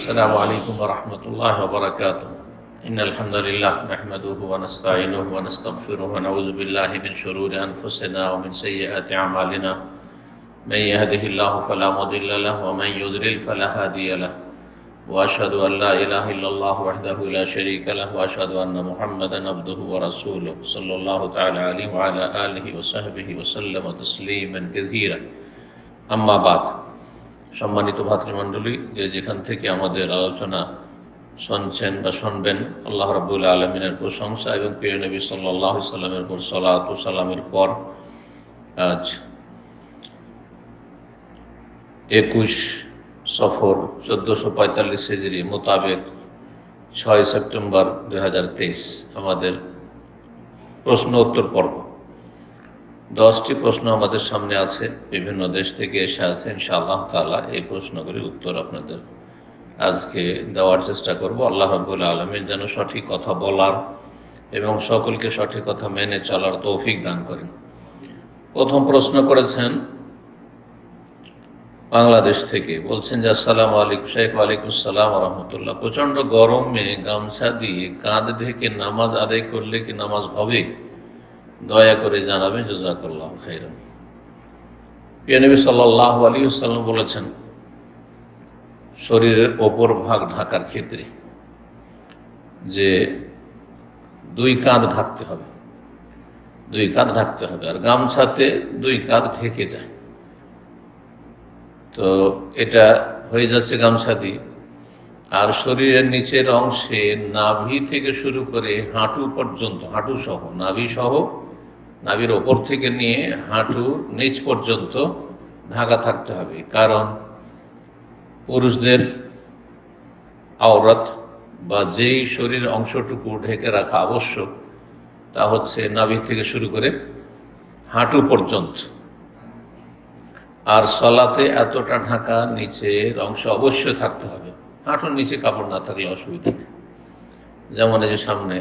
السلام عليكم ورحمة الله وبركاته. إن الحمد لله نحمده ونستعينه ونستغفره ونعوذ بالله من شرور أنفسنا ومن سيئات أعمالنا. من يهده الله فلا مضل له ومن يضلل فلا هادي له. وأشهد أن لا إله إلا الله وحده لا شريك له وأشهد أن محمدا عبده ورسوله صلى الله تعالى عليه وعلى آله وصحبه وسلم تسليما كثيرا. أما بعد. সম্মানিত ভাতৃমণ্ডলী, যে যেখান থেকে আমাদের আলোচনা শুনছেন বা শুনবেন, আল্লাহ রাব্বুল আলামিনের প্রশংসা এবং প্রিয় নবী সাল্লাল্লাহু আলাইহি সাল্লামের উপর সালাত ও সালামের পর আজ 21 সফর 1445 হিজরি মোতাবেক 6 সেপ্টেম্বর 2023 আমাদের প্রশ্ন উত্তর পর্ব। 10টি প্রশ্ন আমাদের সামনে আছে, বিভিন্ন দেশ থেকে এসে আছে। ইনশাআল্লাহ তাআলা এই প্রশ্নগুলির উত্তর আপনাদের আজকে দেওয়ার চেষ্টা করব। আল্লাহ রাব্বুল আলামিন যেন সঠিক কথা বলার এবং সকলকে সঠিক কথা মেনে চলার তৌফিক দান করেন। প্রথম প্রশ্ন করেছেন বাংলাদেশ থেকে, বলছেন যে আসসালামু আলাইকুম শেখ। ওয়ালাইকুম আসসালাম ওয়া রাহমাতুল্লাহ। প্রচণ্ড গরমে গামছা দিয়ে কাঁধ ঢেকে নামাজ আদায় করলে কি নামাজ হবে? দয়া করে জানাবেন, জাযাকাল্লাহু খাইরান। প্রিয় নবী সাল্লাল্লাহু আলাইহি ওয়াসাল্লাম বলেছেন, শরীরের ওপর ভাগ ঢাকার ক্ষেত্রে যে দুই কাঁধ ঢাকতে হবে, দুই কাঁধ ঢাকতে হবে, আর গামছাতে দুই কাঁধ ঢেকে যায়। তো এটা হয়ে যাচ্ছে গামছা দিয়ে। আর শরীরের নিচের অংশে নাভি থেকে শুরু করে হাঁটু পর্যন্ত, হাঁটু সহ, নাভি সহ, নাভির ওপর থেকে নিয়ে হাঁটুর নিচ পর্যন্ত ঢাকা থাকতে হবে। কারণ পুরুষদের আওরাত বা যেই শরীর অংশটুকু ঢেকে রাখা আবশ্যক তা হচ্ছে নাভি থেকে শুরু করে হাঁটু পর্যন্ত। আর সালাতে এতটা ঢাকা নিচের অংশ অবশ্যই থাকতে হবে। হাঁটুর নিচে কাপড় না থাকলে অসুবিধা নেই। যেমন এই যে সামনে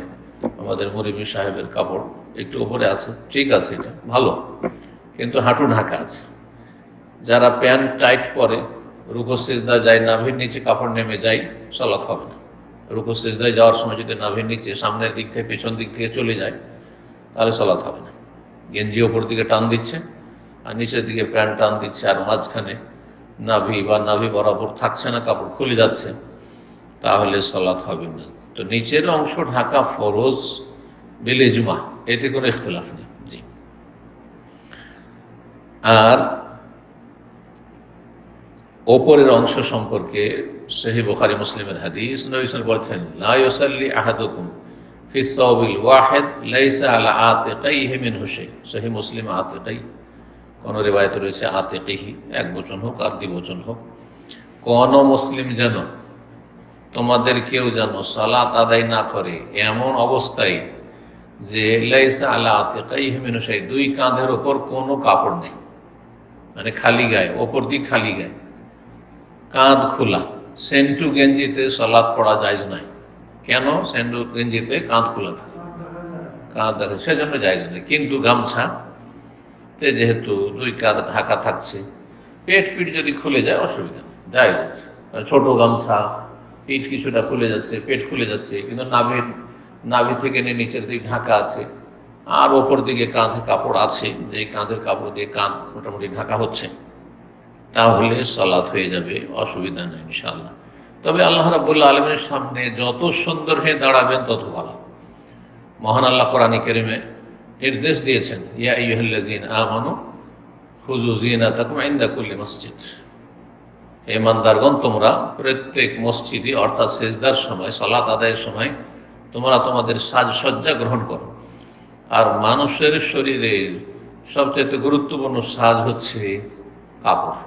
আমাদের মুরিবি সাহেবের কাপড় একটু উপরে আছে, ঠিক আছে, এটা ভালো, কিন্তু হাঁটু ঢাকা আছে। যারা প্যান্ট টাইট পরে, রুকু সিজদা যায়, নাভির নিচে কাপড় নেমে যায়, সালাত হবে না। রুকু সিজদায় যাওয়ার সময় যদি নাভির নিচে সামনের দিক থেকে পেছন দিক থেকে চলে যায়, তাহলে সালাত হবে না। গেঞ্জি ওপর দিকে টান দিচ্ছে আর নিচের দিকে প্যান্ট টান দিচ্ছে, আর মাঝখানে নাভি বা নাভি বরাবর থাকছে না, কাপড় খুলে যাচ্ছে, তাহলে সালাত হবে না। তো নিচের অংশ ঢাকা ফরজ বিল ইজমা, এতে কোনো ইখতিলাফ নেই। জি। আর ওপরের অংশ সম্পর্কে সহিহ বুখারী মুসলিমের হাদিস, নবী সাল্লাল্লাহু আলাইহি ওয়াসাল্লাম বলেছেন, লা ইউসাল্লি আহাদুকুম ফি সাওবিল ওয়াহিদ লাইসা আলা আতিকাইহি মিনহু শাই। সহিহ মুসলিম আতিকাই, কোন রিওয়ায়াতে রয়েছে আতিকিহি, এক বচন হোক আর দ্বিবচন হোক। কোন মুসলিম যেন, তোমাদের কেউ যেন সালাত আদায় না করে এমন অবস্থায় যে লাইসা আলা আতিকাইহি মিনহু শাই, দুই কাঁধের ওপর কোনো কাপড় নেই, মানে খালি গায়ে, ওপর দিয়ে খালি গায়ে, কাঁধ খোলা। সেন্টু গেঞ্জিতে সালাত পড়া জায়েজ নাই। কেন? সেন্টু গেঞ্জিতে কাঁধ খোলা থাকে, কাঁধ দেখা, সেজন্য জায়েজ নাই। কিন্তু গামছাতে যেহেতু দুই কাঁধ ঢাকা থাকছে, পেট পিঠ যদি খুলে যায় অসুবিধা নেই, জায়েজ আছে। ছোট গামছা, পিঠ কিছুটা খুলে যাচ্ছে, পেট খুলে যাচ্ছে, কিন্তু নাভি থেকে নিয়ে নিচের দিকে ঢাকা আছে, আর ওপর দিকে কাঁধে কাপড় আছে, যে কাঁধের কাপড় দিয়ে কাঁধ মোটামুটি ঢাকা হচ্ছে, তাহলে সালাত হয়ে যাবে, অসুবিধা নেই ইনশাআল্লাহ। তবে আল্লাহ রাব্বুল আলামিনের সামনে যত সুন্দর হয়ে দাঁড়াবেন তত ভালো। মহান আল্লাহ কোরআনে কারীমে নির্দেশ দিয়েছেন, ইয়া আইয়ুহাল্লাযীনা আমানু খুযু যিনাতাকুম ইনদা কুল্লি মসজিদ। হে ইমানদারগণ, তোমরা প্রত্যেক মসজিদে অর্থাৎ সিজদার সময়, সালাত আদায়ের সময় তোমরা তোমাদের সাজসজ্জা গ্রহণ করো। আর মানুষের শরীরের সবচেয়ে গুরুত্বপূর্ণ সাজ হচ্ছে কাপড়।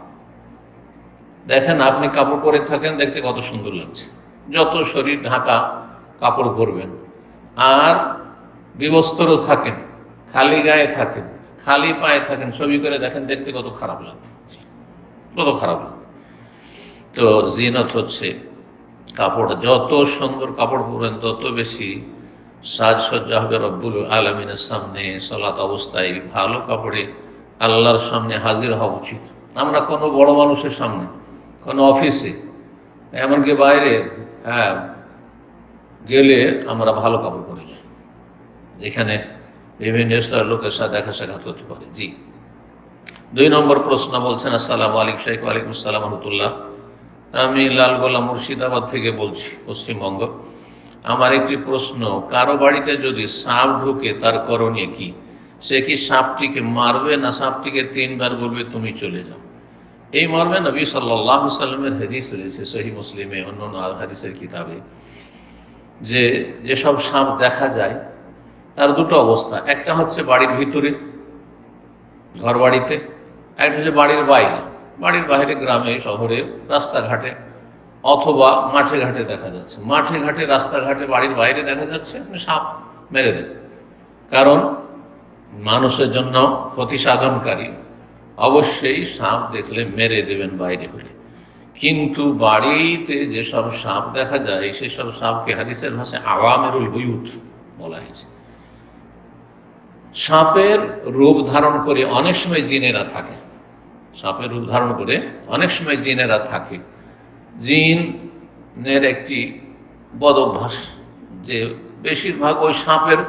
দেখেন, আপনি কাপড় পরে থাকেন, দেখতে কত সুন্দর লাগছে। যত শরীর ঢাকা কাপড় পরবেন, আর বিবস্ত্র থাকেন, খালি গায়ে থাকেন, খালি পায়ে থাকেন, ছবি করে দেখেন, দেখতে কত খারাপ লাগে, কত খারাপ লাগে। তো জিনত হচ্ছে কাপড়। যত সুন্দর কাপড় পরবেন তত বেশি সাজসজ্জা হবে রব্বুল আলামিনের সামনে। সালাত অবস্থায় ভালো কাপড়ে আল্লাহর সামনে হাজির হওয়া উচিত। আমরা কোনো বড় মানুষের সামনে, কোনো অফিসে এমনকি বাইরে হ্যাঁ গেলে আমরা ভালো কাপড় পরি, যেখানে বিভিন্ন স্তরের লোকের সাথে দেখা সাক্ষাৎ হতে পারে। জি, 2 নম্বর প্রশ্ন বলছেন, আসসালামু আলাইকুম শেখ। ওয়ালাইকুম আসসালাম রহমতুল্লাহ। আমি লালগোলা মুর্শিদাবাদ থেকে বলছি, পশ্চিমবঙ্গ। আমার একটি প্রশ্ন, কারো বাড়িতে যদি সাপ ঢুকে তার করণীয় কি? সে কি সাপটিকে মারবে না সাপটিকে 3 বার বলবে তুমি চলে যাও? এই মর্মে নবী সাল্লাল্লাহু আলাইহি সাল্লামের হাদিস রয়েছে সহিহ মুসলিমে, অন্যান্য হাদিসের কিতাবে, যে যেসব সাপ দেখা যায় তার 2টো অবস্থা। একটা হচ্ছে বাড়ির ভিতরে, ঘর বাড়িতে, একটা হচ্ছে বাড়ির বাইরে, বাড়ির বাইরে, গ্রামে শহরে রাস্তাঘাটে অথবা মাঠে ঘাটে দেখা যাচ্ছে। মাঠে ঘাটে রাস্তাঘাটে বাড়ির বাইরে দেখা যাচ্ছে, আপনি সাপ মেরে দেন, কারণ মানুষের জন্য ক্ষতি সাধনকারী, অবশ্যই সাপ দেখলে মেরে দেবেন বাইরে হলে। কিন্তু বাড়িতে যেসব সাপ দেখা যায় সেসব সাপকে হাদিসের ভাষায় আওয়ামেরুল বুয়ুত বলা হয়েছে। সাপের রূপ ধারণ করে অনেক সময় জিনেরা থাকে, সাপের রূপ ধারণ করে অনেক সময় জিনেরা থাকে। জিনের একটি বদ অভ্যাস যে বেশিরভাগ ওই সাপের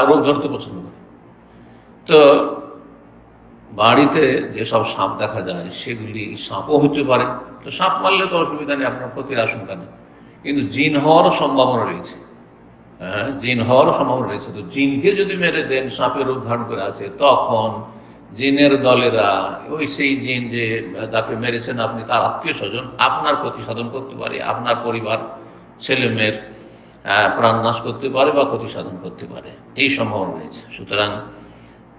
রূপ ধরতে পছন্দ করে। তো বাড়িতে যেসব সাপ দেখা যায় সেগুলি সাপও হতে পারে। তো সাপ মারলে তো অসুবিধা নেই, আপনার ক্ষতির আশঙ্কা নেই, কিন্তু জিন হওয়ারও সম্ভাবনা রয়েছে। হ্যাঁ, জিন হওয়ারও সম্ভাবনা রয়েছে। তো জিনকে যদি মেরে দেন, সাপের রূপ ধারণ করে আছে, তখন জিনের দলেরা ওই সেই জিন যে তাকে মেরেছেন আপনি, তার আত্মীয় স্বজন আপনার ক্ষতি সাধন করতে পারে, আপনার পরিবার ছেলে মেয়ের প্রাণ নাশ করতে পারে বা ক্ষতি সাধন করতে পারে, এই সম্ভাবনা রয়েছে। সুতরাং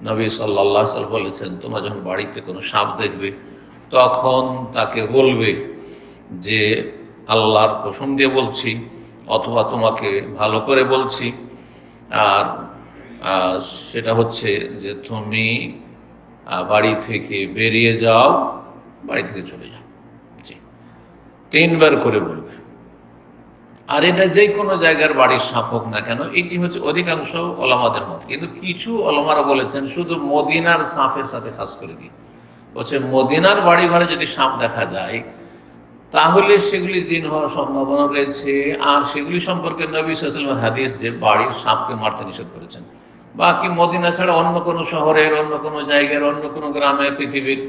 নবী সাল্লাল্লাহু আলাইহি ওয়াসাল্লাম বলেছেন, তোমরা যখন বাড়িতে কোনো সাপ দেখবে তখন তাকে বলবে যে আল্লাহর কসম দিয়ে বলছি, অথবা তোমাকে ভালো করে বলছি, আর সেটা হচ্ছে যে তুমি বাড়ি থেকে বেরিয়ে যাও, বাড়ি থেকে চলে যাও। জি, 3 বার করে বলবে। আর এটা যে কোনো জায়গার বাড়ির সাপ হোক না কেন, এটি হচ্ছে অধিকাংশ ওলামাদের মত। কিন্তু কিছু ওলামারা বলেছেন শুধু মদিনার সাপের সাথে খাস করে দিয়ে বলছে, মদিনার বাড়ি ঘরে যদি সাপ দেখা যায় তাহলে সেগুলি জিন হওয়ার সম্ভাবনা রয়েছে। আর সেগুলি সম্পর্কে নবী সাল্লাল্লাহু আলাইহি ওয়াসাল্লাম হাদিস যে বাড়ির সাপকে মারতে নিষেধ করেছেন। বাকি মদিনা ছাড়া অন্য কোনো শহরের, অন্য কোনো জায়গার, অন্য কোনো গ্রামে, পৃথিবীর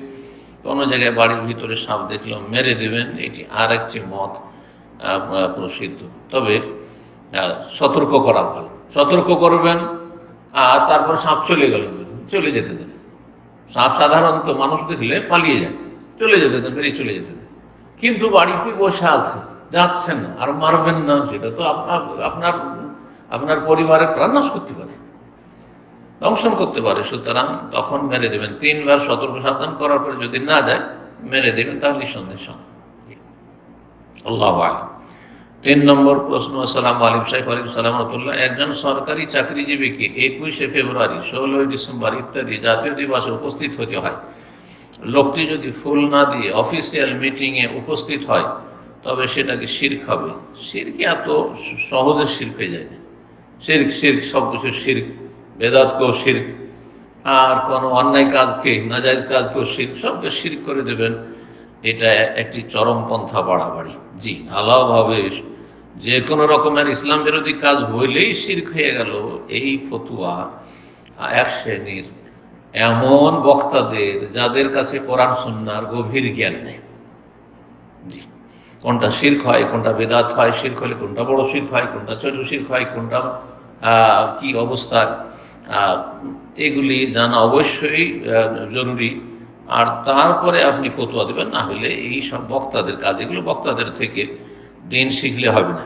কোনো জায়গায় বাড়ির ভিতরে সাপ দেখলেও মেরে দেবেন, এটি আর একটি মত প্রসিদ্ধ। তবে সতর্ক করা ভালো, সতর্ক করবেন, আর তারপর সাপ চলে গেল, চলে যেতে দেন। সাপ সাধারণত মানুষ দেখলে পালিয়ে যায়, চলে যেতে দেন, বেরিয়ে চলে যেতে দেন। কিন্তু বাড়িতে বসে আছে, যাচ্ছেন না, আর মারবেন না, সেটা তো আপনার আপনার পরিবারের প্রাণ নাশ করতে পারে, দংশন করতে পারে। সুতরাং তখন মেরে দেবেন। 3 বার সতর্ক সাবধান করার পরে যদি না যায় মেরে দেবেন, তাহলে নিঃসন্দেহ। আল্লাহু আ'লাম। 3 নম্বর প্রশ্ন, আসসালামু আলাইকুম শেখ। ওয়ালাইকুম আসসালাম রাহমাতুল্লাহ। একজন সরকারি চাকরিজীবীকে 21শে ফেব্রুয়ারি, 16ই ডিসেম্বর ইত্যাদি জাতীয় দিবসে উপস্থিত হতে হয়। লোকটি যদি ফুল না দিয়ে অফিসিয়াল মিটিংয়ে উপস্থিত হয় তবে সেটা কি শিরক হবে? শিরক এত সহজে শিরক হয়ে যায় না। শিরক শিরক, সব কিছু শিরক, বেদাতকেও শিরক, আর কোনো অন্যায় কাজকে, নাজায়েজ কাজকেও শিরক, সবকে শিরক করে দেবেন, এটা একটি চরমপন্থা বাড়াবাড়ি। জি, ভালোভাবে যে কোনো রকমের ইসলাম বিরোধী কাজ হইলেই শিরক হয়ে গেল, এই ফতুয়া এক শ্রেণীর এমন বক্তাদের যাদের কাছে কোরআন সুন্নাহর গভীর জ্ঞান নেই। জি, কোনটা শিরক হয়, কোনটা বেদাত হয়, শিরক হলে কোনটা বড় শিরক হয়, কোনটা ছোট শিরক হয়, কোনটা কি অবস্থা, এগুলি জানা অবশ্যই জরুরি। আর তারপরে আপনি ফতোয়া দেবেন, না হলে এই সব বক্তাদের কাজ, এগুলো বক্তাদের থেকে দিন শিখলে হবে না।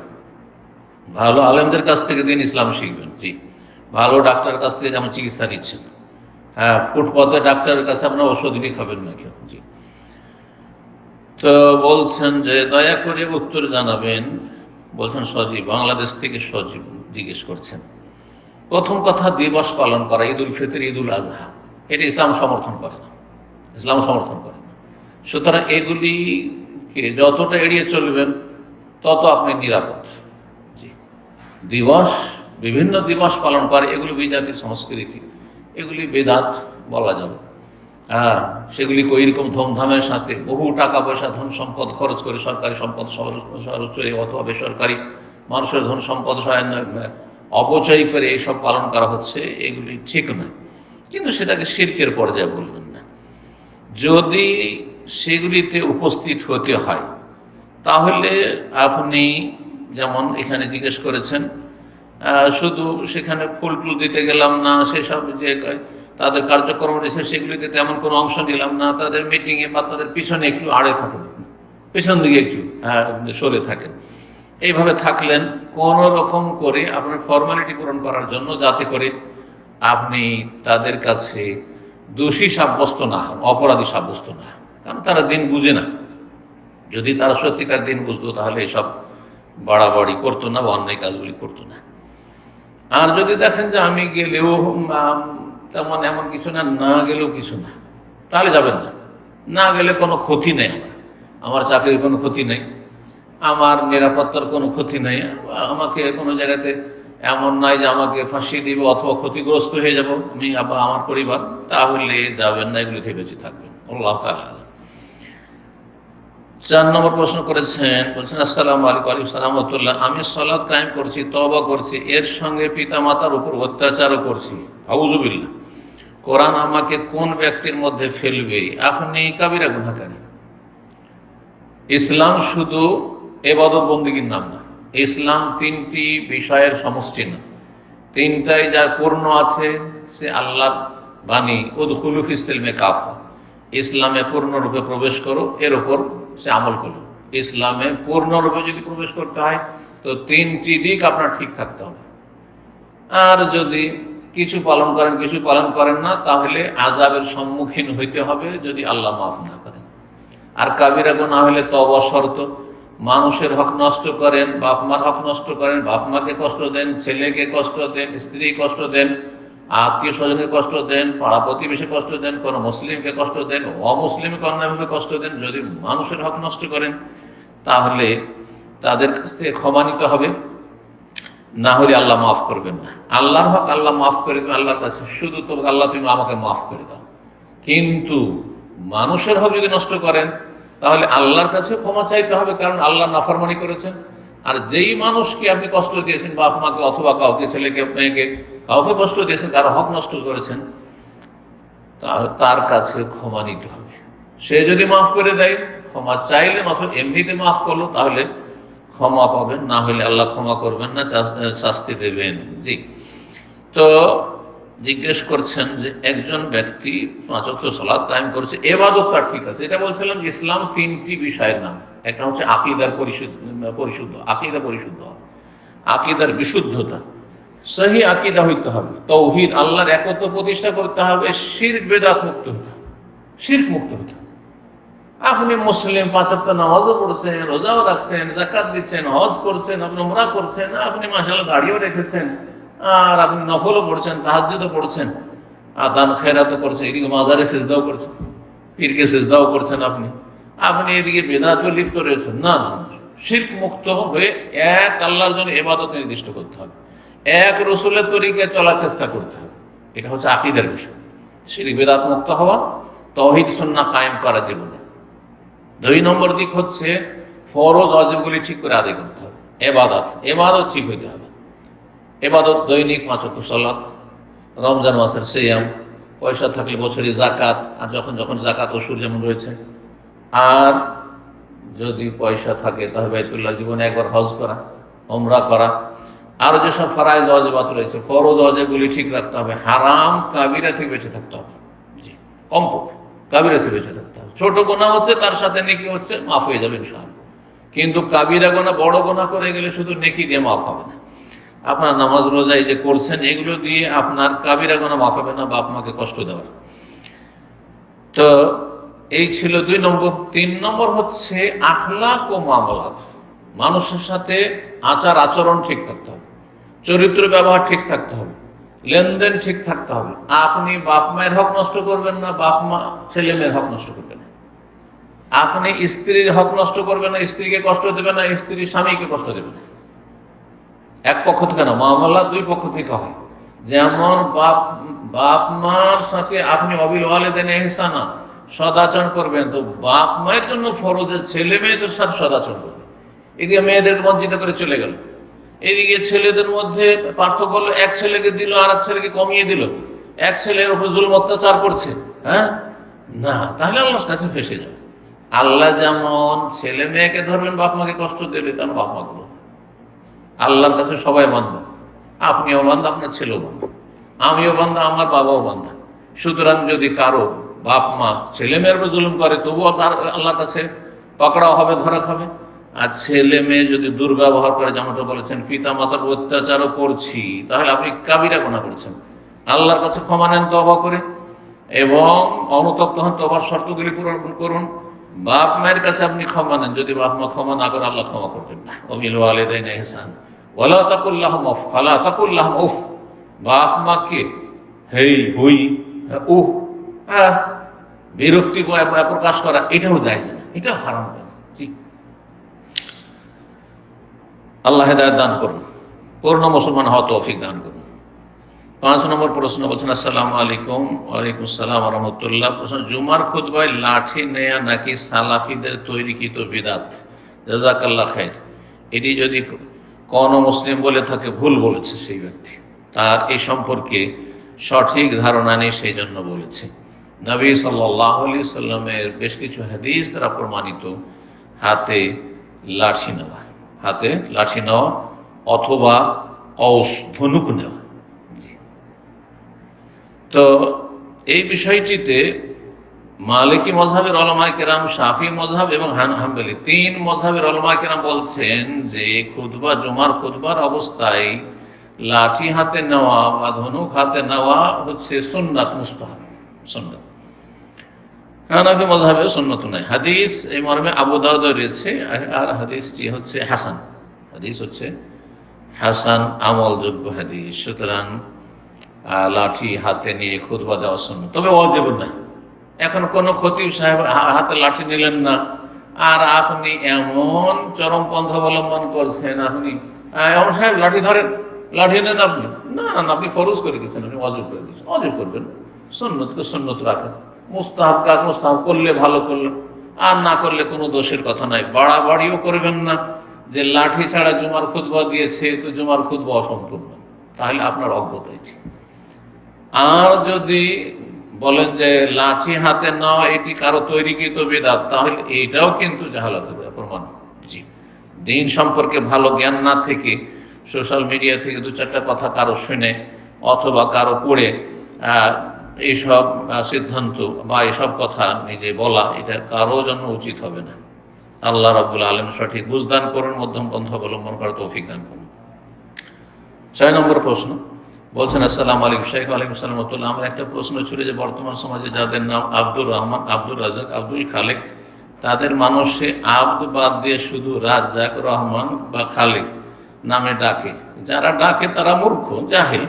ভালো আলেমদের কাছ থেকে দিন ইসলাম শিখবেন। জি, ভালো ডাক্তারের কাছ থেকে যেমন চিকিৎসা নিচ্ছেন, হ্যাঁ, ফুটপাতে ডাক্তারের কাছে আপনার ওষুধ নিয়ে খাবেন না কেউ। জি, তো বলছেন যে দয়া করে উত্তর জানাবেন। বলছেন সজীব, বাংলাদেশ থেকে সজীব জিজ্ঞেস করছেন, প্রথম কথা, দিবস পালন করা, ঈদ উল ফিতর, ঈদ উল আজহা, এটা ইসলাম সমর্থন করে না, ইসলাম সমর্থন করে না। সুতরাং এগুলিকে যতটা এড়িয়ে চলবেন তত আপনি নিরাপদ। জি, দিবস, বিভিন্ন দিবস পালন করে, এগুলি বিজাতির সংস্কৃতি, এগুলি বেদাত বলা যাবে। হ্যাঁ, সেগুলি এইরকম ধুমধামের সাথে বহু টাকা পয়সা ধন সম্পদ খরচ করে, সরকারি সম্পদ খরচ করে অথবা বেসরকারি মানুষের ধন সম্পদ অপচয় করে এইসব পালন করা হচ্ছে, এগুলি ঠিক নয়। কিন্তু সেটাকে শিরকের পর্যায়ে বলবেন না। যদি সেগুলিতে উপস্থিত হতে হয় তাহলে আপনি যেমন এখানে জিজ্ঞেস করেছেন, শুধু সেখানে ফুল টুল দিতে গেলাম না, সেসব যে তাদের কার্যক্রম রয়েছে সেগুলিতে তেমন কোনো অংশ নিলাম না, তাদের মিটিংয়ে বা তাদের পিছনে একটু আড়ে থাকেন, পেছন দিকে একটু সরে থাকেন, এইভাবে থাকলেন কোন রকম করে আপনার ফর্মালিটি পূরণ করার জন্য, যাতে করে আপনি তাদের কাছে দোষী সাব্যস্ত না হন, অপরাধী সাব্যস্ত না হন। কারণ তারা দিন বুঝে না। যদি তারা সত্যিকার দিন বুঝতো তাহলে এসব বাড়াবাড়ি করতো না বা অন্যায় কাজগুলি করতো না। আর যদি দেখেন যে আমি গেলেও তেমন এমন কিছু না, না গেলেও কিছু না, তাহলে যাবেন না। না গেলে কোনো ক্ষতি নেই, আমার চাকরির কোনো ক্ষতি নেই, আমার নিরাপত্তার কোনো ক্ষতি নেই, আমাকে কোনো জায়গাতে এমন নাই যে আমাকে ফাঁসিয়ে দিবে অথবা ক্ষতিগ্রস্ত হয়ে যাব আমি বা আমার পরিবার, তাহলে যাবেন না, এগুলি থেকে বেঁচে থাকবেন। আল্লাহ তাআলা। 4 নম্বর প্রশ্ন করেছেন, বলছেন আসসালামু আলাইকুম। ওয়ালাইকুম আসসালাম ওয়া রাহমাতুল্লাহ। আমি সালাত কায়েম করছি, তওবা করছি, এর সঙ্গে পিতামাতার উপর অত্যাচারও করছি, আউযুবিল্লাহ। কোরআন আমাকে কোন ব্যক্তির মধ্যে ফেলবে? আপনি কাবিরা গুনাহগার। ইসলাম শুধু ইবাদত বন্দেগীর নাম না, ইসলাম 3টি বিষয়ের সমষ্টি না। 3টাই যার পূর্ণ আছে সে আল্লাহর বাণী, উদখুলু ফিস সিলমে কাফা, ইসলামে পূর্ণরূপে প্রবেশ করো, এর উপর সে আমল করো। ইসলামে পূর্ণরূপে যদি প্রবেশ করতে হয় তো 3টি দিক আপনার ঠিক থাকতে হবে। আর যদি কিছু পালন করেন, কিছু পালন করেন না, তাহলে আযাবের সম্মুখীন হইতে হবে যদি আল্লাহ মাফ না করেন। আর কাবিরা গুনাহ হলে তওবা শর্ত। মানুষের হক নষ্ট করেন, বাপ মার হক নষ্ট করেন, বাপ মাকে কষ্ট দেন, ছেলেকে কষ্ট দেন, স্ত্রী কষ্ট দেন, আত্মীয় স্বজনের কষ্ট দেন, পাড়া প্রতিবেশী কষ্ট দেন, কোনো মুসলিমকে কষ্ট দেন, অমুসলিমকে অন্যায়ভাবে কষ্ট দেন, যদি মানুষের হক নষ্ট করেন তাহলে তাদের কাছ থেকে ক্ষমা নিতে হবে, না হলে আল্লাহ মাফ করবেন না। আল্লাহর হক আল্লাহ মাফ করে দেবেন আল্লাহর কাছে, শুধু তো আল্লাহ তুমি আমাকে মাফ করে দাও। কিন্তু মানুষের হক যদি নষ্ট করেন তাহলে আল্লাহর কাছে ক্ষমা চাইতে হবে, কারণ আল্লাহ নাফরমানি করেছেন। আর যেই মানুষকে আপনি কষ্ট দিয়েছেন, বাপ মাকে অথবা কাউকে, ছেলেকে মেয়েকে, কাউকে কষ্ট দিয়েছেন, কারো হক নষ্ট করেছেন, তার কাছে ক্ষমা নিতে হবে। সে যদি মাফ করে দেয়, ক্ষমা চাইলেন অথবা এমনিতে মাফ করলো, তাহলে ক্ষমা পাবেন, না হলে আল্লাহ ক্ষমা করবেন না, শাস্তি দেবেন। জি। তো জিজ্ঞেস করছেন যে একজন ব্যক্তি 5 ওয়াক্ত সালাত কায়েম করছে, ইবাদত তার ঠিক আছে। এটা বলছিলাম ইসলাম 3টি বিষয়ের নাম। একটা হচ্ছে আকীদার পরিশুদ্ধ, আকীদা পরিশুদ্ধ, আকীদার বিশুদ্ধতা, সহি আকীদা হইতে হবে, তাওহীদ আল্লাহর একত্ব প্রতিষ্ঠা করতে হবে, শিরক বেদাত মুক্ত হতে হবে, শিরক মুক্ত হতে হবে। আপনি মুসলিম, 5 ওয়াক্ত নামাজও পড়ছেন, রোজাও রাখছেন, যাকাত দিচ্ছেন, হজ করছেন, আপনি উমরা করছেন, আপনি মাশাআল্লাহ দাড়িও রেখেছেন, আর আপনি নফলও পড়ছেন, তাহাজ্জুদও পড়ছেন, আর দান খেরাতও করছেন, এদিকে মাজারে সিজদাও করছেন, পীরকে সিজদাও করছেন, আপনি এদিকে বেদাতে লিপ্ত রয়েছেন। না, শিরক মুক্ত হয়ে এক আল্লাহর জন্য ইবাদত নির্দিষ্ট করতে হবে, এক রাসূলের তরিকায় চলার চেষ্টা করতে হবে। এটা হচ্ছে আকীদার বিষয়, শিরক বেদাত মুক্ত হওয়া, তাওহীদ সুন্নাহ কায়েম করা জীবনে। 2 নম্বর দিক হচ্ছে ফরজ ওয়াজিবগুলি ঠিক করে আদায় করতে হবে, ইবাদত ঠিক হইতে হবে। ইবাদত দৈনিক 5 ওয়াক্ত সালাত, রমজান মাসের সিয়াম, পয়সা থাকলে বছরে যাকাত, আর যখন যখন যাকাত ওসুর যেমন রয়েছে, আর যদি পয়সা থাকে তাহলে বাইতুল্লাহ জীবনে একবার হজ করা, উমরা করা, আর যেসব ফরায়েজ ওয়াজিবাত রয়েছে, ফরজ ওয়াজিবগুলি ঠিক রাখতে হবে। হারাম কাবিরা থেকে বেঁচে থাকতে হবে। জি, কমপক্ষে কাবিরা থেকে বেঁচে থাকতে হবে। ছোট গুনাহ হচ্ছে, তার সাথে নেকি হচ্ছে, মাফ হয়ে যাবে ইনশাআল্লাহ। কিন্তু কাবিরা গুনাহ, বড় গুনাহ করে গেলে শুধু নেকি দিয়ে মাফ হবে না। আপনার নামাজ রোজা এই যে করছেন, এগুলো দিয়ে আপনার কাবিরা গুনাহ মাফ হবে না, বাপ মাকে কষ্ট দেওয়ার। তো এই ছিল 2 নম্বর। 3 নম্বর হচ্ছে আখলাক ও মুআমালাত, মানুষের সাথে আচার আচরণ ঠিক থাকতে হবে, চরিত্র ব্যবহার ঠিক থাকতে হবে, লেনদেন ঠিক থাকতে হবে। আপনি বাপ মায়ের হক নষ্ট করবেন না, বাপ মা ছেলে মেয়ের হক নষ্ট করবেন না। আপনি স্ত্রীর হক নষ্ট করবেন না, স্ত্রীকে কষ্ট দেবেন না, স্ত্রী স্বামীকে কষ্ট দেবেন না। এক পক্ষ থেকে না, মুআমালাত 2 পক্ষ থেকে হয়। যেমন বাপ বাপ মার সাথে আপনি অবিল ওয়ালিদাইন ইহসানা সদাচরণ করবেন, তো বাপ মায়ের জন্য ফরজের ছেলে মেয়েদের সাথে সদাচরণ করবে। এদিকে মেয়েদের বঞ্চিত করে চলে গেল, এদিকে ছেলেদের মধ্যে পার্থক্য হলো, এক ছেলেকে দিল আর এক ছেলেকে কমিয়ে দিল, এক ছেলের উপর জুলুম অত্যাচার করছে। হ্যাঁ, না, তাহলে আল্লাহর কাছে ফেসে যাবে। আল্লাহ যেমন ছেলে মেয়েকে ধরবেন বাপ মাকে কষ্ট দিলে, তেমন বাপ মা গুলো আল্লাহর কাছে সবাই বান্দা। আপনিও বান্দা, আপনার ছেলেও বান্দা, আমিও বান্দা, আমার বাবাও বান্দা। সুতরাং যদি কারো বাপ মা ছেলে মেয়ের উপর জুলুম করে, তবুও তার আল্লাহর কাছে পকড়াও হবে, ধরা খাবে। আর ছেলে মেয়ে যদি দুর্ব্যবহার করে, যেমনটা বলেছেন পিতা মাতার অত্যাচারও করছি, তাহলে আপনি কাবিরা গুনাহ করছেন। আল্লাহর কাছে ক্ষমা নেন তওবা করে, এবং অনুতপ্ত হন, তওবার শর্তগুলি পূরণ করুন। বাপ মায়ের কাছে আপনি ক্ষমা নেন, যদি বাপ মা ক্ষমা না করে আল্লাহ ক্ষমা করবেন না। ওয়াবিল ওয়ালিদাইনি ইহসান ওয়ালা তাকুল লাহুম উফ ফালা তাকুল লাহুম উফ। বাপ মাকে হেই হুই উহ বিরক্তি প্রকাশ করা, এটাও জায়েজ না, এটাও হারাম কাজ। জি, আল্লাহ হেদায়েত দান করুন, পূর্ণ মুসলমান হওয়া তৌফিক দান করুন। 5 নম্বর প্রশ্ন বলছেন, আসসালামু আলাইকুম। ওয়ালাইকুম আসসালাম ওয়া রাহমাতুল্লাহ। প্রশ্ন, জুমার খুতবায় লাঠি নেয়া নাকি সালাফিদের তৈরিকৃত বিদআত? জাযাকাল্লাহ খাইর। এটি যদি কোন মুসলিম বলে থাকে, ভুল বলেছে সেই ব্যক্তি, তার এই সম্পর্কে সঠিক ধারণা নেই, সেই জন্য বলেছে। নবী সাল্লাল্লাহু আলাইহি সাল্লামের বেশ কিছু হাদিস দ্বারা প্রমাণিত হাতে লাঠি নেওয়া অথবা কৌস ধনুক নেওয়া। তো এই বিষয়টিতে মালিকি মযহাবের উলামায়ে কেরাম, শাফি মযহাব এবং হাম্বলি 3 মযহাবের উলামায়ে কেরাম বলছেন যে জুমার খুতবার অবস্থায় লাঠি হাতে নেওয়া বা ধনুক হাতে নেওয়া হচ্ছে সুন্নাত, মুস্তাহাব, সুন্নাত। হানাফি মযহাবে সুন্নাত নাই। হাদিস এই মর্মে আবু দাউদে রয়েছে, আর হাদিসটি হচ্ছে হাসান, আমলযোগ্য হাদিস। সুতরাং লাঠি হাতে নিয়ে খুতবা দেওয়া সুন্নাত, তবে ওয়াজিব নাই। এখন কোন খতিব সাহেব হাতে লাঠি নিলেন না, আর আপনি এমন চরমপন্থা অবলম্বন করছেন, আপনি এমন সাহেব লাঠি ধরেন, লাঠি নেন আপনি, না, আপনি ফরজ করে দিচ্ছেন, আপনি ওয়াজিব করে দিচ্ছেন। ওয়াজিব করবেন, সুন্নতকে সুন্নত রাখেন, মুস্তাহাব কাজ মুস্তাহাব করলে ভালো করলেন, আর না করলে কোনো দোষের কথা নাই। বাড়াবাড়িও করবেন না যে লাঠি ছাড়া জুমার খুতবা দিয়েছে, তো জুমার খুতবা অসম্পূর্ণ, তাহলে আপনার অজ্ঞতা হয়েছে। আর যদি বলেন যে লাঠি হাতে নেওয়া এটি কারো তৈরিকৃত বিদআত, তাহলে এইটাও কিন্তু জাহালাতের প্রমাণ। জি, দিন সম্পর্কে ভালো জ্ঞান না থেকে সোশ্যাল মিডিয়া থেকে 2-4টা কথা কারো শুনে অথবা কারো পড়ে এইসব সিদ্ধান্ত বা এইসব কথা নিজে বলা, এটা কারো জন্য উচিত হবে না। আল্লাহ রাব্বুল আলামিন সঠিক বুঝদান করুন, মধ্যম পন্থা অবলম্বন করার তৌফিক দান করুন। 6 নম্বর প্রশ্ন বলছেন, আসসালামু আলাইকুম শাইখ। ওয়ালাইকুম আসসালাম ওয়া রাহমাতুল্লাহ। আমার একটা প্রশ্ন ছিল যে বর্তমান সমাজে যাদের নাম আব্দুর রহমান, আব্দুর রাজাক, আব্দুল খালেক, তাদের মানুষে আব্দ বাদ দিয়ে শুধু রাজ্জাক, রহমান বা খালেক নামে ডাকে। যারা ডাকে তারা মূর্খ, জাহেল।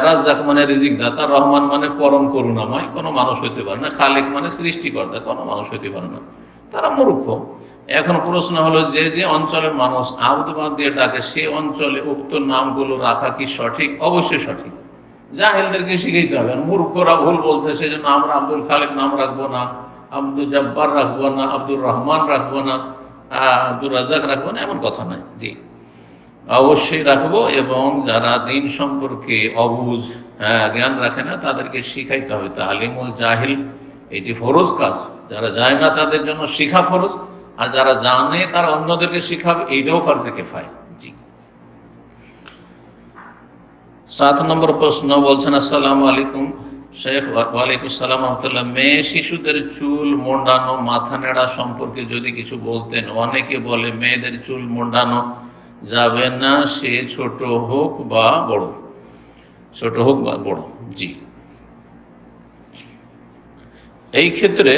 রাজ্জাক মানে রিজিক দাতা, রহমান মানে পরম করুণাময়, কোনো মানুষ হইতে পারে না, খালেক মানে সৃষ্টিকর্তা, কোনো মানুষ হইতে পারে না, তারা মূর্খ। এখন প্রশ্ন হলো, যে যে অঞ্চলের মানুষ আব্দ বাদ দিয়ে ডাকে, সে অঞ্চলে উক্ত নামগুলো রাখা কি সঠিক? অবশ্যই সঠিক। জাহেলদেরকে শিখাইতে হবে। মূর্খরা ভুল বলছে, সেজন্য আমরা আব্দুল খালেক নাম রাখবো না, আব্দুল জব্বার রাখবো না, আব্দুর রহমান রাখবো না, আব্দুর রাজ্জাক রাখবো না, এমন কথা নাই। জি, অবশ্যই রাখবো। এবং যারা দিন সম্পর্কে অবুঝ, জ্ঞান রাখে না, তাদেরকে শিখাইতে হবে। তালিমুল জাহিল এটি ফরজ কাজ, যারা যায় না তাদের জন্য শিখা ফরজ, আর যারা জানে তারা অন্যদেরকে শিখাবে, এইটাও ফারজে কিফায়া। জি। 7 নম্বর প্রশ্ন বলছেন, আসসালামু আলাইকুম শেখ। ওয়ালাইকুম আসসালাম ওয়া রাহমাতুল্লাহ। মেয়ে শিশুদের চুল মোড়ানো, মাথা নেড়া সম্পর্কে যদি কিছু বলতেন। অনেকে বলে মেয়েদের চুল মোড়ানো যাবে না, সে ছোট হোক বা বড়। জি, এই ক্ষেত্রে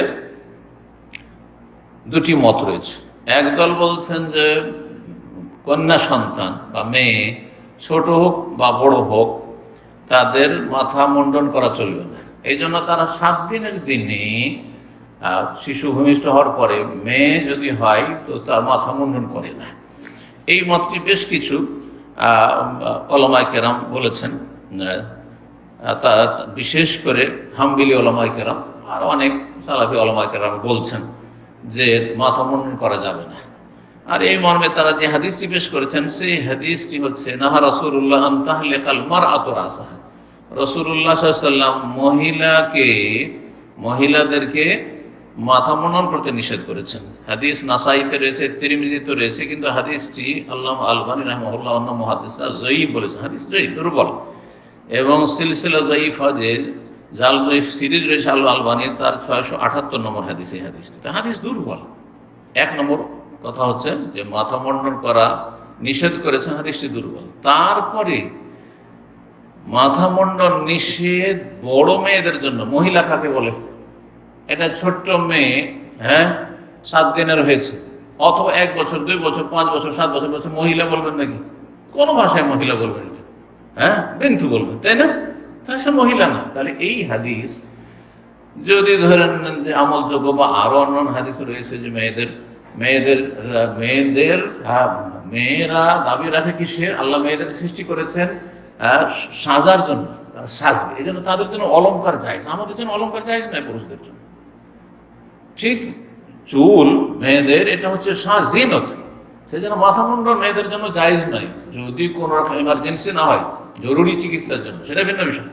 2টি মত রয়েছে। একদল বলছেন যে কন্যা সন্তান বা মেয়ে ছোট হোক বা বড় হোক, তাদের মাথা মুন্ডন করা চলবে না। এই জন্য তারা 7 দিনের দিনে শিশু ভূমিষ্ঠ হওয়ার পরে মেয়ে যদি হয়, তো তার মাথা মুন্ডন করে না। এই মতটি বেশ কিছু উলামায়ে কেরাম বলেছেন। বিশেষ করে হাম্বলি ওলামায়ে কেরাম আর অনেক সালাফি ওলামায়ে কেরাম বলছেন যে মাথা মুন্ডন করা যাবে না। আর এই মর্মে তারা যে হাদিসটি পেশ করেছেন সেই হাদিসটি হচ্ছে নাহা রাসূলুল্লাহ আন তাহলিকাল মারআতু রাসাহা। রাসূলুল্লাহ সাল্লাল্লাহু আলাইহি ওয়াসাল্লাম মহিলাদেরকে মাথা মুন্ডন করতে নিষেধ করেছেন। হাদিস নাসাইতে রয়েছে, তিরমিজিতে রয়েছে, কিন্তু হাদিসটি আল্লামা আলবানী রাহিমাহুল্লাহ অন্য মুহাদ্দিসরা যঈফ বলেছেন। হাদিস যঈফ, দুর্বল, এবং সিলসিলা যঈফা যে জাল যঈফ সিরিজ রয়েছে আল্লাহ আলবানীর, তার 678 নম্বর হাদিস এই হাদিসটা। হাদিস দুর্বল। এক নম্বর কথা হচ্ছে যে মাথা মুন্ডন করা নিষেধ করেছেন, হাদিসটি দুর্বল। তারপরে মাথা মুন্ডন নিষেধ বড় মেয়েদের জন্য। মহিলা কাকে বলে? এটা ছোট্ট মেয়ে, 7 দিনের হয়েছে, অথবা 1 বছর, 2 বছর, 5 বছর, 7 বছর বছর, মহিলা বলবেন নাকি? কোন ভাষায় মহিলা বলবেন? বিন্তু বলবেন, তাই না? তাহলে সে মহিলা না। তাহলে এই হাদিস যদি ধরেন যে আমলযোগ্য, বা আরো অন্যান্য হাদিস রয়েছে যে মেয়েরা দাবি রাখে কি সে আল্লাহ মেয়েদের সৃষ্টি করেছেন সাজার জন্য, সাজবে, এই জন্য তাদের জন্য অলংকার জায়েজ। আমাদের জন্য অলংকার জায়েজ নয়, পুরুষদের জন্য। ঠিক, চুল মেয়েদের এটা হচ্ছে জিনত, সেই জন্য মাথা মুন্ডন মেয়েদের জন্য জায়েজ নয়, যদি কোনো রকম এমার্জেন্সি না হয়, জরুরি চিকিৎসার জন্য, সেটা ভিন্ন বিষয়।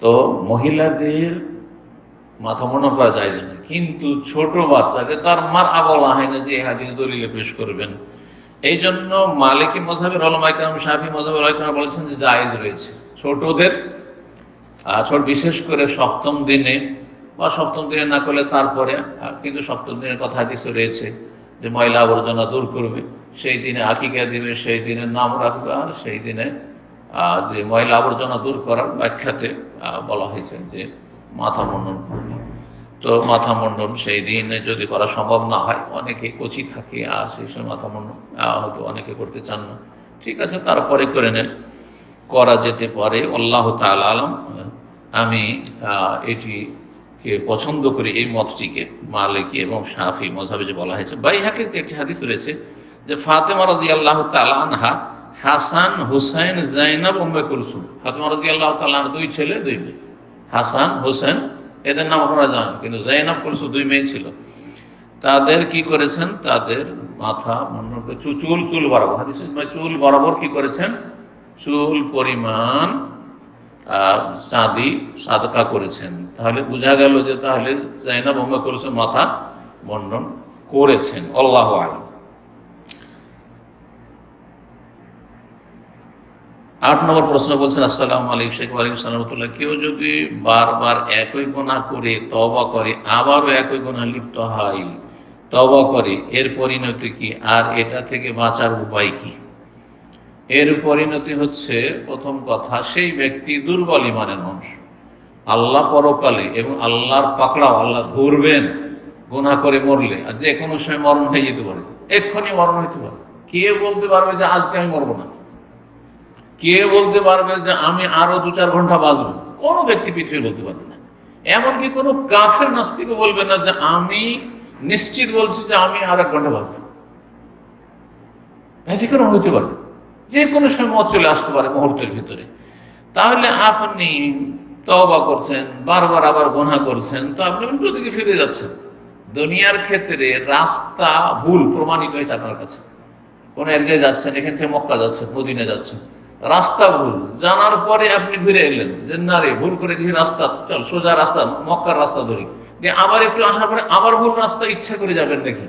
তো মহিলাদের মাথা মুন্ডন করা জায়েজ নয়, কিন্তু ছোট বাচ্চাকে তার বলা হয় না যে এই হাদিস দলিলে পেশ করবেন। এই জন্য মালিকি মাযহাবের উলামায়ে কেরাম, শাফিঈ মাযহাবের উলামায়ে কেরাম বলেছেন যে জায়েজ রয়েছে ছোটদের, বিশেষ করে সপ্তম দিনে, বা সপ্তম দিনে না করলে তারপরে, কিন্তু সপ্তম দিনের কথা হাদিসে রয়েছে যে ময়লা আবর্জনা দূর করবে, সেই দিনে আকিকা দিবে, সেই দিনে নাম রাখবে, আর সেই দিনে যে ময়লা আবর্জনা দূর করার ব্যাখ্যাতে বলা হয়েছে যে মাথা মুন্ডন করবে। তো মাথা মুন্ডন সেই দিনে যদি করা সম্ভব না হয়, অনেকে কচি থাকে আর সেই সময় মাথা মুন্ডন হয়তো অনেকে করতে চান না, ঠিক আছে, তারপরে করে নেন, করা যেতে পারে। আল্লাহ তাআলা আলাম। আমি এটিকে পছন্দ করি, এই মতটিকে, মালিকি এবং শাফি মাযহাবে যে বলা হয়েছে। বাইহাকির একটি হাদিস রয়েছে যে ফাতেমা রাদিয়াল্লাহু তাআলা আনহা, হাসান, হুসাইন, যায়নাব, উম্মে কুলসুম, ফাতেমা রাদিয়াল্লাহু তাআলা আনহা 2 ছেলে 2 মেয়ে, হাসান, হুসেন, এদের নাম আপনারা জানেন, কিন্তু যায়নাব, কুলসুম 2 মেয়ে ছিল। তাদের কি করেছেন? তাদের মাথা মুন্ডন করে চুল বরাবর, হাদিসে চুল বরাবর কি করেছেন? চুল পরিমাণ চাঁদি সাদকা করেছেন। তাহলে বোঝা গেল যে তাহলে যায়নাব, উম্মে কুলসুম মাথা মুন্ডন করেছেন। আল্লাহু আ'লাম। 8 নম্বর প্রশ্ন বলছেন, আসসালামু আলাইকুম শেখ। ওয়ালাইকুম আসসালাম রাহমাতুল্লাহ। কেউ যদি বারবার একই গুনাহ করে তওবা করে, আবারও একই গুনাহ লিপ্ত হয়, তওবা করে, এর পরিণতি কি? আর এটা থেকে বাঁচার উপায় কি? এর পরিণতি হচ্ছে, প্রথম কথা, সেই ব্যক্তি দুর্বল ঈমানের মানুষ। আল্লাহ পরকালে এবং আল্লাহর পাকড়াও, আল্লাহ ধরবেন গুনাহ করে মরলে, আর যে কোনো সময় মরণ হয়ে যেতে পারে, এক্ষুনি মরণ হইতে পারে। কে বলতে পারবে যে আজকে আমি মরবো না? কে বলতে পারবে যে আমি আরো 2-4 ঘন্টা বাঁচবো? কোনো ব্যক্তি পৃথিবী বলতে পারবে না। এমনকি কোনো কাফের নাস্তিকও বলবে না যে আমি নিশ্চিত বলছি যে আমি আর 1 ঘন্টা বাঁচবো। ব্যতিক্রম হইতে পারে, যে কোনো সময় মত চলে আসতে পারে মুহূর্তের ভিতরে। তাহলে আপনি তওবা করছেন, বারবার আবার গুনাহ করছেন, তো আপনি উল্টো দিকে ফিরে যাচ্ছেন। দুনিয়ার ক্ষেত্রে রাস্তা ভুল প্রমাণিত হয়েছে আপনার কাছে। কোন এক জায়গায় যাচ্ছেন, এখান থেকে মক্কা যাচ্ছেন, মদিনা যাচ্ছেন, রাস্তা ভুল জানার পরে আপনি ফিরে এলেন যে না রে, ভুল করে দিয়েছি রাস্তা, চল সোজা রাস্তা, মক্কার রাস্তা ধরি, দিয়ে আবার একটু আসার পরে আবার ভুল রাস্তা। ইচ্ছা করে যাবেন নাকি?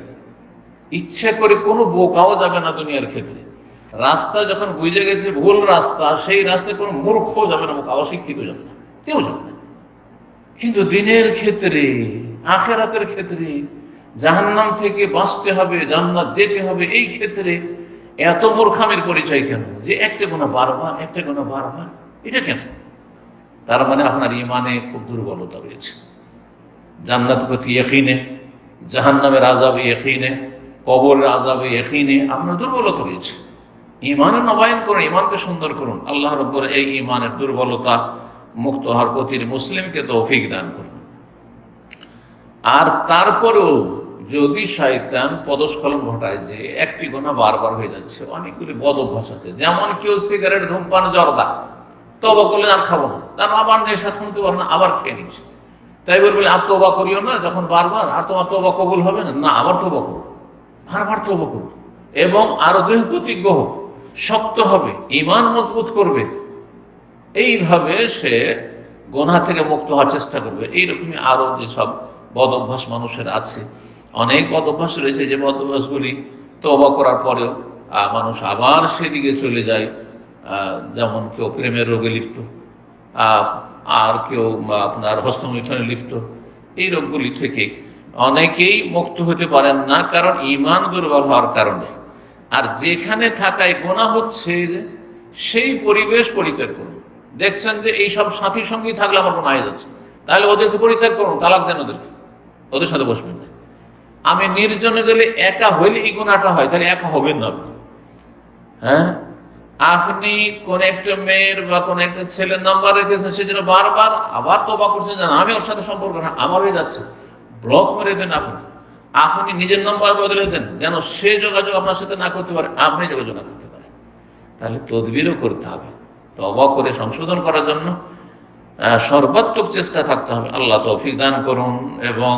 ইচ্ছে করে কোনো বোকাও যাবে না দুনিয়ার ক্ষেত্রে। রাস্তা যখন বুঝে গেছে ভুল রাস্তা, সেই রাস্তায় কোনো মূর্খও যাবে না, অশিক্ষিত যাবে না, কেউ যাবে না। কিন্তু দিনের ক্ষেত্রে, আখিরাতের ক্ষেত্রে, জাহান্নাম থেকে বাঁচতে হবে, জান্নাত যেতে হবে, এই ক্ষেত্রে এত মূর্খামির পরিচয় কেন? যে একটা গুনাহ বারবার, একটা গুনাহ বারবার, এটা কেন? তার মানে আপনার ঈমানে খুব দুর্বলতা রয়েছে। জান্নাত প্রতি ইয়াকিনে, জাহান্নামের আযাবে ইয়াকিনে, কবরের আযাবে ইয়াকিনে আপনার দুর্বলতা রয়েছে। ঈমানের নবায়ন করুন, ঈমানকে সুন্দর করুন। আল্লাহ রাব্বুল এই ঈমানের দুর্বলতা মুক্ত হওয়ার প্রতি মুসলিমকে তৌফিক দান করুন। আর তারপরেও যদি শয়তান পদস্খলন ঘটায় যে একটি গুনাহ বারবার হয়ে যাচ্ছে, অনেকগুলি বদ অভ্যাস আছে। যেমন কেউ সিগারেট, ধূমপান, জর্দা তওবা করলে আর খাবো না, তার আবার নেশা থামতে পারে না, আবার খেয়ে নিচ্ছে। তাই বলবে আর তওবা করিও না, যখন বারবার আর তোমার তওবা কবুল হবে না, না আবার তওবা করো, বারবার তওবা করো, এবং আরো দৃঢ় প্রতিজ্ঞ হোক, শক্ত হবে, ঈমান মজবুত করবে। এইভাবে সে গুনাহ থেকে মুক্ত হওয়ার চেষ্টা করবে। এইরকমই আরো যেসব বদ অভ্যাস মানুষের আছে, অনেক বদ অভ্যাস রয়েছে, যে বদ অভ্যাসগুলি তওবা করার পরেও মানুষ আবার সেদিকে চলে যায়। যেমন কেউ প্রেমের রোগে লিপ্ত, আর কেউ আপনার হস্তমৈথুনে লিপ্ত। এই রোগগুলি থেকে অনেকেই মুক্ত হতে পারেন না, কারণ ঈমান দুর্বল হওয়ার কারণে। আর যেখানে থাকায় গুনাহ হচ্ছে সেই পরিবেশ পরিত্যাগ করুন। দেখছেন যে এই সব সাথী সঙ্গী থাকলে আমার গুনাহ হয়ে যাচ্ছে, তাহলে ওদেরকে পরিত্যাগ করুন, তালাক দেন ওদেরকে, ওদের সাথে বসবেন না। আমি নির্জনে গেলে একা হইলে এই গুনাহটা হয়, তাহলে একা হবেন না আপনি। হ্যাঁ, আপনি কোন একটা মেয়ের বা কোন একটা ছেলের নাম্বার রেখেছেন, সেজন্য বারবার আবার তওবা করছেন, জানা আমি ওর সাথে সম্পর্ক না, আমার হয়ে যাচ্ছে, ব্লক মেরে দেন। আপনি নিজের নাম্বার বদলে দেন, যেন সে যোগাযোগ আপনার সাথে না করতে পারে, আপনি যোগাযোগ না করতে পারেন। তাহলে তদবিরও করতে হবে, তওবা করে সংশোধন করার জন্য সর্বাত্মক চেষ্টা থাকতে হবে। আল্লাহ তৌফিক দান করুন, এবং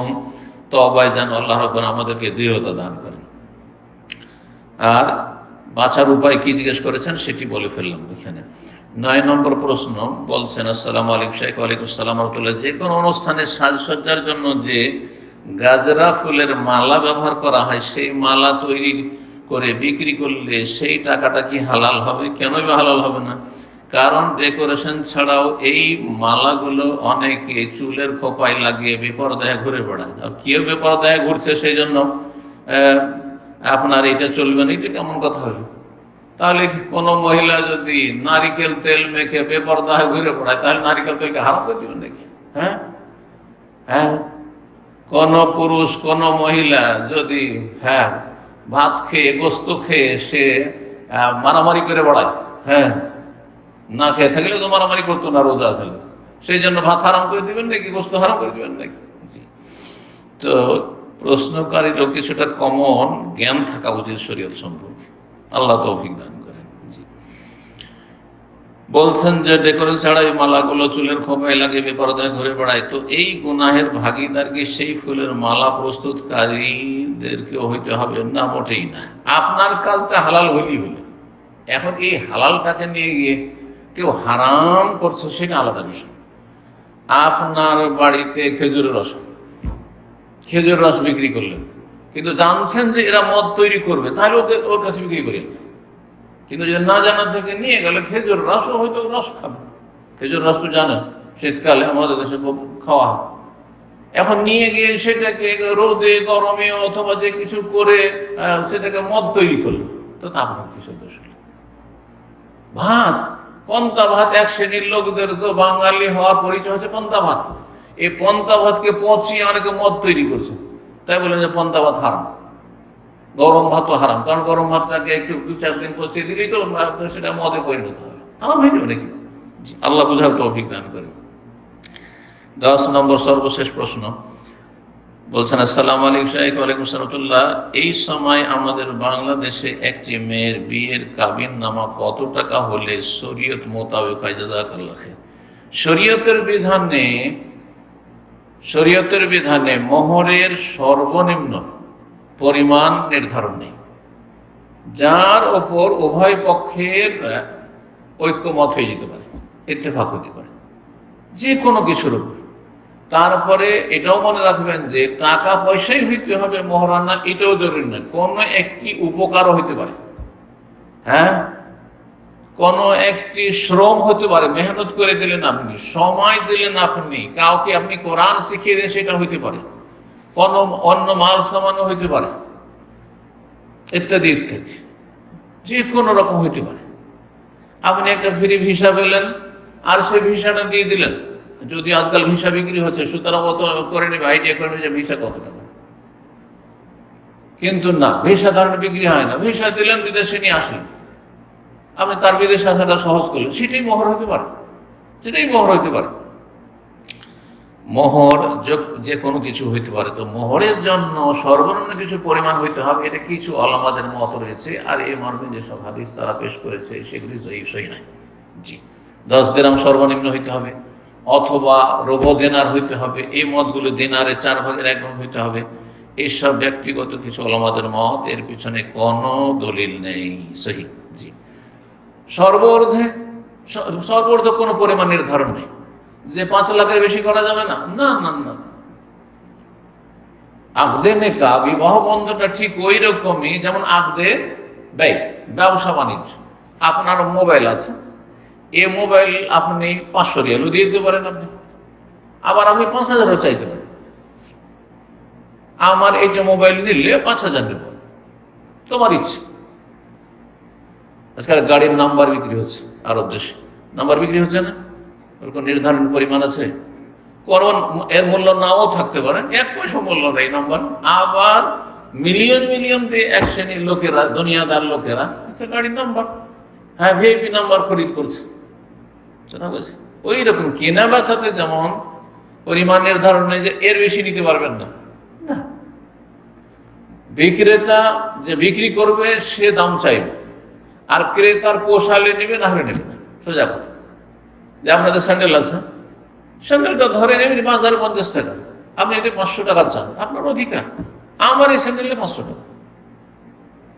তওবায় যেন আল্লাহ রাব্বুল আমাদেরকে দৃঢ়তা দান করেন। আর বাঁচার উপায় কি জিজ্ঞেস করেছেন সেটি বলে ফেললাম এখানে। 9 নম্বর প্রশ্ন বলছেন, আসসালামু আলাইকুম শেখ। ওয়ালাইকুম আসসালাম ওয়া রাহমাতুল্লাহ। যে কোনো অনুষ্ঠানে সাজসজ্জার জন্য যে গাজরা ফুলের মালা ব্যবহার করা হয়, সেই মালা তৈরি করে বিক্রি করলে সেই টাকাটা কি হালাল হবে? কেনই বা হালাল হবে না? কারণ ডেকোরেশন ছাড়াও এই মালাগুলো অনেকে চুলের খোপায় লাগিয়ে বেপরদায় ঘুরে বেড়ায়। আর কেউ বেপরদায় ঘুরছে, সেই জন্য আপনার এটা চলবে না, এটা কেমন কথা হলো? তাহলে কোনো মহিলা যদি নারিকেল তেল মেখে বেপরদায় ঘুরে বেড়ায়, তাহলে নারিকেল তেলকে হারাম করে দিবেন নাকি? হ্যাঁ হ্যাঁ, কোন পুরুষ কোন মহিলা যদি ভাত খেয়ে গোস্ত খেয়ে সে মারামারি করে বেড়ায়, না খেয়ে থাকলে তো মারামারি করতো না রোজা থাকলে, সেই জন্য ভাত হারাম করে দিবেন নাকি, গোস্ত হারাম করে দিবেন নাকি? তো প্রশ্নকারীরও কিছুটা কমন জ্ঞান থাকা উচিত শরীয়ত সম্পর্কে। আল্লাহ তৌফিক দান করেন। জি, বলছেন যে ডেকোরেশন ছাড়া এই মালাগুলো চুলের খোপায় লাগিয়ে বেপরদায় ঘুরে বেড়ায়, তো এই গুনাহের ভাগীদার কি সেই ফুলের মালা প্রস্তুতকারীদেরকেও হইতে হবে? না, মোটেই না। আপনার কাজটা হালাল হইলেই হলো। এখন এই হালালটাকে নিয়ে গিয়ে কেউ হারাম করছে, সেটা আলাদা বিষয়। আপনার বাড়িতে খেজুরের রস বিক্রি করলেন, কিন্তু জানছেন যে এরা মদ তৈরি করবে, তাহলে ওর কাছে বিক্রি করেন। কিন্তু যদি না জানার থেকে নিয়ে গেলে খেজুর রসও হয়তো রস খাবে। খেজুর রস তো জানেন শীতকালে আমাদের দেশে খাওয়া হয়। এখন নিয়ে গিয়ে সেটাকে রোদে গরমে অথবা যে কিছু করে সেটাকে মদ তৈরি করলো, তো তা আপনার কিছু দোষ হলো? ভাত, পন্তা ভাত, এক শ্রেণীর লোকদের তো বাঙালি হওয়ার পরিচয় হচ্ছে পন্তা ভাত। এই পন্তা ভাতকে পচিয়ে অনেকে মদ তৈরি করছে, তাই বলেন যে পন্তা ভাত হারাম। গরম ভাতও হারাম, কারণ গরম ভাতটাকে একটু 2-4 দিন পচিয়ে দিলেই তো সেটা মদে পরিণত হবে, হারাম হয়ে যাবে নাকি? আল্লাহ বুঝার তৌফিক দান করেন। 10 নম্বর সর্বশেষ প্রশ্ন বলছেন, আসসালামু আলাইকুম শাইখ। ওয়ালাইকুম আসসালাম। এই সময় আমাদের বাংলাদেশে একটি মেয়ের বিয়ের কাবিন নামা কত টাকা হলে শরীয়ত মোতাবেক হয়? জাযাকাল্লাহ খাইর। শরীয়তের বিধানে মোহরের সর্বনিম্ন পরিমাণ নির্ধারণ নেই, যার ওপর উভয় পক্ষের ঐক্যমত হয়ে যেতে পারে, ইত্তেফাক হতে পারে যে কোনো কিছুর উপর। তারপরে এটাও মনে রাখবেন যে টাকা পয়সাই হইতে হবে মোহরানা, এটাও জরুরি নয়। কোনো একটি উপকারও হইতে পারে, কোনো একটি শ্রম হতে পারে, মেহনত করে দিলেন আপনি, সময় দিলেন আপনি, কাউকে আপনি কোরআন শিখিয়ে দিলেন, সেটা হইতে পারে, কোন অন্য মাল সামানও হইতে পারে, ইত্যাদি ইত্যাদি, যে কোনো রকম হইতে পারে। আপনি একটা ফ্রি ভিসা পেলেন, আর সেই ভিসাটা দিয়ে দিলেন। যদি আজকাল ভিসা বিক্রি হচ্ছে, সুতরাং অত করে নেবে, আইডিয়া করে নেবে যে ভিসা কত টাকা। কিন্তু না, ভিসা ধরনের বিক্রি হয় না। ভিসা দিলেন, বিদেশে নিয়ে আসলেন, আপনি তার বিদেশে আসাটা সহজ করলেন, সেটাই মোহর হইতে পারে, সেটাই মোহর হইতে পারে। মোহর যে কোনো কিছু হইতে পারে, তো মোহরের জন্য সর্বনিম্ন কিছু পরিমাণ হইতে হবে, এটা কিছু আলেমদের মত রয়েছে। আর এই মর্মে যেসব হাদিস তারা পেশ করেছে সেগুলি সহিহ নয়। জি, 10 দিরহাম সর্বনিম্ন হইতে হবে, অথবা রুবু দিনার হইতে হবে। এই মতগুলো দিনারে 4 ভাগের 1 ভাগ হইতে হবে। এইসব ব্যক্তিগত কিছু আলেমদের মত, এর পিছনে কোনো দলিল নেই সহিহ। জি, সর্বর্ধে কোনো পরিমাণ নির্ধারণ নেই যে 5 লাখের বেশি করা যাবে না। না না না, আকদে নেকাহ, বিবাহ বন্ধনটা ঠিক ওই রকমই যেমন আকদে ব্যয়, ব্যবসা বাণিজ্য। আপনার মোবাইল আছে, এই মোবাইল আপনি 500 রিয়ালও দিয়ে দিতে পারেন, আপনি আবার আমি 5000ও চাইতে পারি। আমার এই যে মোবাইল নিলে 5000 নেব, তোমার ইচ্ছে। আজকাল গাড়ির নাম্বার বিক্রি হচ্ছে, আরব দেশে নাম্বার বিক্রি হচ্ছে না? ওরকম নির্ধারণ পরিমাণ আছে। কারণ এর মূল্য নাও থাকতে পারে, 1 পয়সা মূল্য নেই নাম্বার। আবার মিলিয়ন মিলিয়ন দিয়ে এক শ্রেণীর লোকেরা, দুনিয়াদার লোকেরা একটা গাড়ির নাম্বার, হ্যাঁ, ভিআইপি নাম্বার খরিদ করছে। ওই রকম কেনা বেচাতে যেমন পরিমাণ নির্ধারণ নেই যে এর বেশি নিতে পারবেন না। বিক্রেতা যে বিক্রি করবে সে দাম চাইবে, আর ক্রেতার পোষালে নেবে, না হলে নেবে না। সোজা কথা। যে আপনাদের স্যান্ডেল আছে, স্যান্ডেলটা ধরে নেবেন 5050 টাকা, আপনি যদি 500 টাকা চান আপনার অধিকার। আমার এই স্যান্ডেলে 500 টাকা,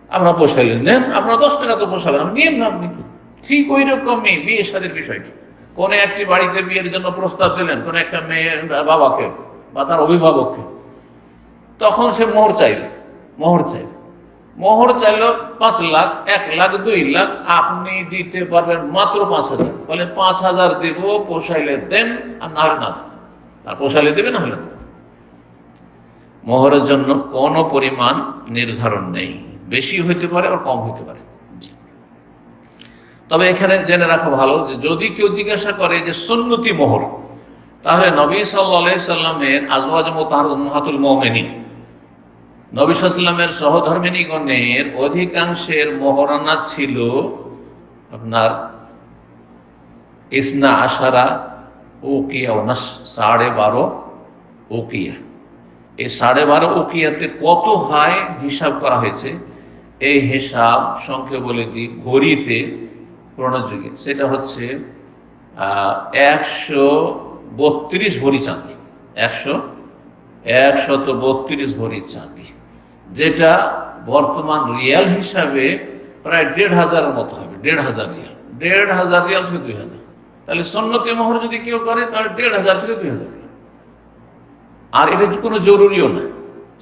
আপনার পোষাইলেন নেন, আপনার 10 টাকা তো পোষালেন, নিয়েন না আপনি। ঠিক ওই রকমই বিয়ে শাদীর বিষয়টি। কোন একটি বাড়িতে বিয়ের জন্য প্রস্তাব দিলেন কোন একটা মেয়ের বাবাকে বা তার অভিভাবককে, তখন সে মোহর চাইবে। মোহর চাইল 5 লাখ, 1 লাখ, 2 লাখ, আপনি দিতে পারবেন মাত্র 5000। বলে 5000 দেব, পোষাইলে দেন, আর না হলে না দেন। আর পোষাইলে দেবে, না হলে না। মোহরের জন্য কোনো পরিমাণ নির্ধারণ নেই, বেশি হইতে পারে আর কম হইতে পারে। তবে এখানে জেনে রাখা ভালো যে যদি কেউ জিজ্ঞাসা করে যে সুন্নতি মোহর, তাহলে নবী সাল্লাল্লাহু আলাইহি সাল্লামের আজওয়াজ উম্মাহাতুল মুমিনিন, নবী সাল্লাল্লাহু আলাইহি সাল্লামের সহধর্মিণীগণের অধিকাংশের মোহরানা ছিল আপনার 12 উকিয়া, 12.5 উকিয়া। এই 12.5 উকিয়াতে কত হয় হিসাব করা হয়েছে। এই হিসাব সংখ্যা বলে দিই, ঘড়িতে পুরোনো যুগে সেটা হচ্ছে 132 ভরি চাঁদি, 132 ভরি চাঁদি, যেটা বর্তমান রিয়াল হিসাবে প্রায় 1500-এর মতো হবে। 1500 রিয়াল, 1500 রিয়াল থেকে 2000। তাহলে সুন্নতি মোহর যদি কেউ করে তাহলে 1500 থেকে 2000। আর এটা কোনো জরুরিও না,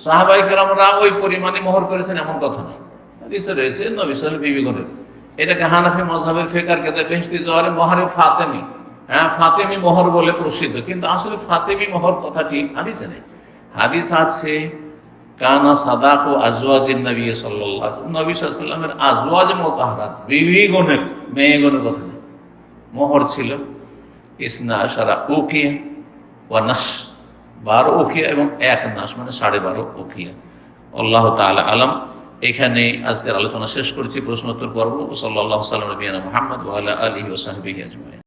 সাহাবায়ে কেরামরা ওই পরিমাণে মোহর করেছেন এমন কথা নয়। হাদিসে রয়েছে নবী সাল্লাল্লাহু আলাইহি বিবিগণের, এটাকে হানাফি মাযহাবের ফিকহের কিতাব বেহেশতি জওয়ারে মোহরে ফাতেমি, ফাতেমি মোহর বলে প্রসিদ্ধ, কিন্তু আসলে ফাতেমি মোহর কথাটি হাদিসে নেই। হাদিস আছে কানা সাদাকু আজওয়াজিন নবী সাল্লাল্লাহু আলাইহি ওয়াসাল্লাম, নবী সাল্লাল্লাহু আলাইহি ওয়াসাল্লামের আজওয়াজ মুতাহহারাত, বিবিগণের, মেয়েগণের কথা নেই। মোহর ছিল 12 উকিয়া ওয়া নাস, 12 উকিয়া এবং 1 নাস, মানে 12.5 উকিয়া। আল্লাহু তাআলা আলাম। এখানে আজকের আলোচনা শেষ করছি, প্রশ্নোত্তর পর্ব। সাল্লাল্লাহু আলাইহি ওয়া সাল্লাম নবিয়ানা মুহাম্মদ ওয়া আলা আলিহি ওয়া সাহবিহি আজমাইন।